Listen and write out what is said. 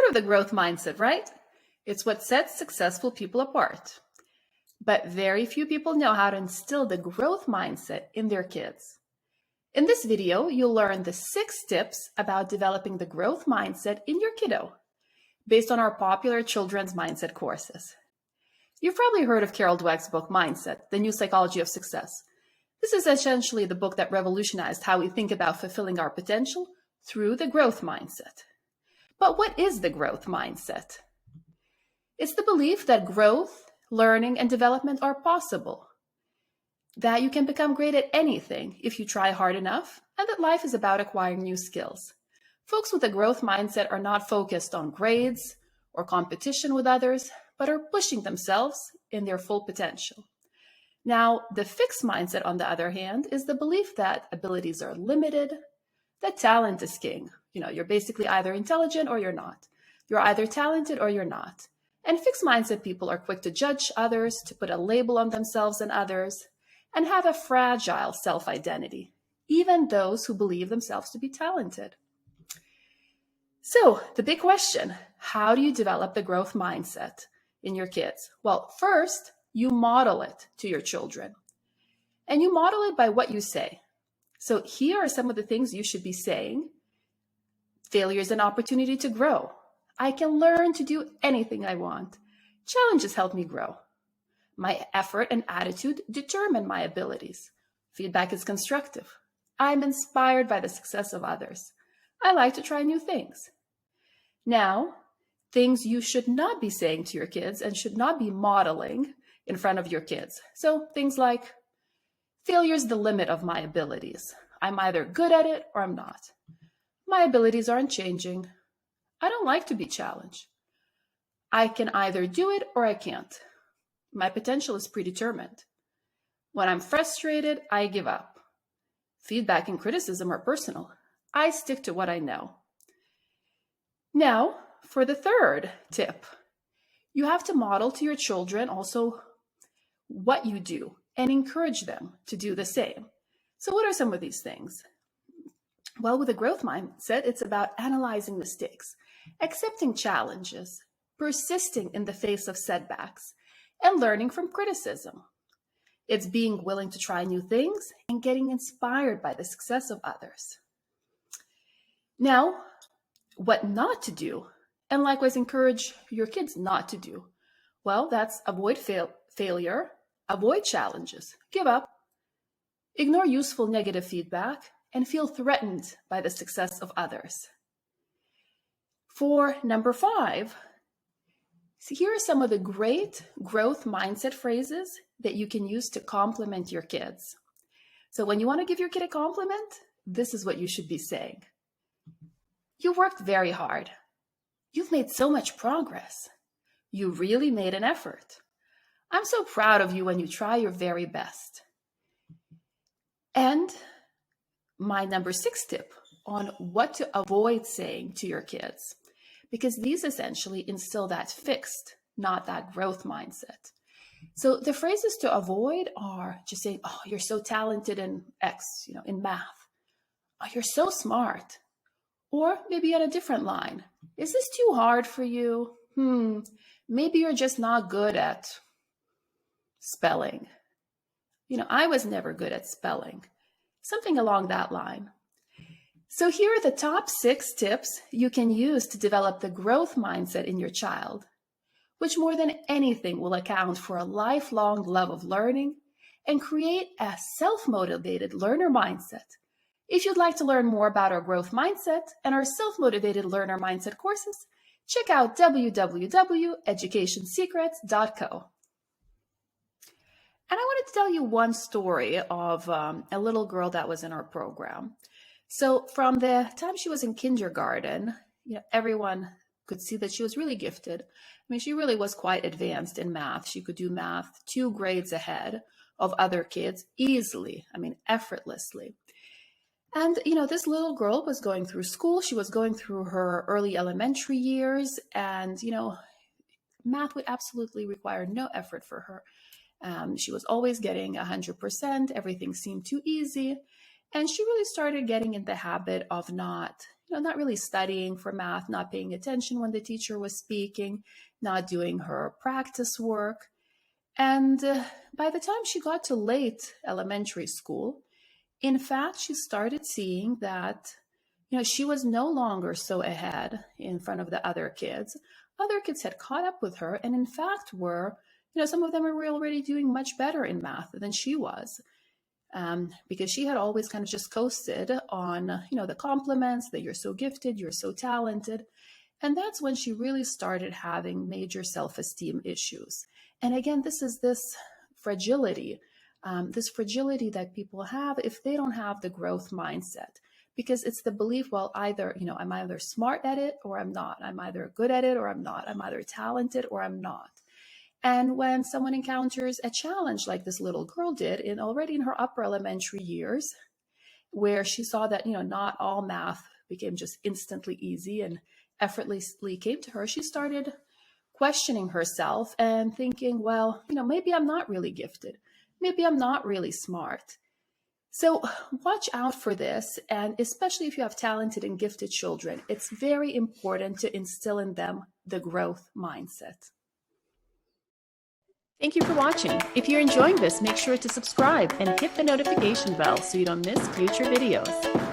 of the growth mindset, right? It's what sets successful people apart. But very few people know how to instill the growth mindset in their kids. In this video, you'll learn the 6 tips about developing the growth mindset in your kiddo, based on our popular children's mindset courses. You've probably heard of Carol Dweck's book, Mindset, The New Psychology of Success. This is essentially the book that revolutionized how we think about fulfilling our potential through the growth mindset. But what is the growth mindset? It's the belief that growth, learning, and development are possible, that you can become great at anything if you try hard enough, and that life is about acquiring new skills. Folks with a growth mindset are not focused on grades or competition with others, but are pushing themselves in their full potential. Now, the fixed mindset, on the other hand, is the belief that abilities are limited, that talent is king. You're basically either intelligent or you're not. You're either talented or you're not. And fixed mindset people are quick to judge others, to put a label on themselves and others, and have a fragile self-identity, even those who believe themselves to be talented. So, the big question, how do you develop the growth mindset in your kids? Well, first, you model it to your children. And you model it by what you say. So here are some of the things you should be saying. Failure is an opportunity to grow. I can learn to do anything I want. Challenges help me grow. My effort and attitude determine my abilities. Feedback is constructive. I'm inspired by the success of others. I like to try new things. Now, things you should not be saying to your kids and should not be modeling in front of your kids. So things like, failure is the limit of my abilities. I'm either good at it or I'm not. My abilities aren't changing. I don't like to be challenged. I can either do it or I can't. My potential is predetermined. When I'm frustrated, I give up. Feedback and criticism are personal. I stick to what I know. Now, for the third tip, you have to model to your children also what you do and encourage them to do the same. So what are some of these things? Well, with a growth mindset, it's about analyzing mistakes, accepting challenges, persisting in the face of setbacks, and learning from criticism. It's being willing to try new things and getting inspired by the success of others. Now, what not to do, and likewise encourage your kids not to do. Well, that's avoid failure, avoid challenges, give up, ignore useful negative feedback, and feel threatened by the success of others. For number 5, here are some of the great growth mindset phrases that you can use to compliment your kids. So when you want to give your kid a compliment, this is what you should be saying. You worked very hard. You've made so much progress. You really made an effort. I'm so proud of you when you try your very best. And my number 6 tip on what to avoid saying to your kids, because these essentially instill that fixed, not that growth mindset. So the phrases to avoid are just saying, oh, you're so talented in X, in math. Oh, you're so smart. Or maybe on a different line, is this too hard for you? Maybe you're just not good at spelling. I was never good at spelling. Something along that line. So here are the top 6 tips you can use to develop the growth mindset in your child, which more than anything will account for a lifelong love of learning and create a self-motivated learner mindset. If you'd like to learn more about our growth mindset and our self-motivated learner mindset courses, check out www.educationsecrets.co. And I wanted to tell you one story of a little girl that was in our program. So from the time she was in kindergarten, everyone could see that she was really gifted. She really was quite advanced in math. She could do math 2 grades ahead of other kids easily, effortlessly. And, this little girl was going through school. She was going through her early elementary years. And, math would absolutely require no effort for her. She was always getting 100%. Everything seemed too easy. And she really started getting in the habit of not, not really studying for math, not paying attention when the teacher was speaking, not doing her practice work. And by the time she got to late elementary school, in fact, she started seeing that, she was no longer so ahead in front of the other kids. Other kids had caught up with her, and in fact some of them were already doing much better in math than she was. Because she had always kind of just coasted on, the compliments that you're so gifted, you're so talented. And that's when she really started having major self-esteem issues. And again, this is this fragility that people have if they don't have the growth mindset. Because it's the belief, well, either, I'm either smart at it or I'm not. I'm either good at it or I'm not. I'm either talented or I'm not. And when someone encounters a challenge like this little girl did already in her upper elementary years, where she saw that, not all math became just instantly easy and effortlessly came to her, she started questioning herself and thinking, well, maybe I'm not really gifted. Maybe I'm not really smart. So watch out for this. And especially if you have talented and gifted children, it's very important to instill in them the growth mindset. Thank you for watching. If you're enjoying this, make sure to subscribe and hit the notification bell so you don't miss future videos.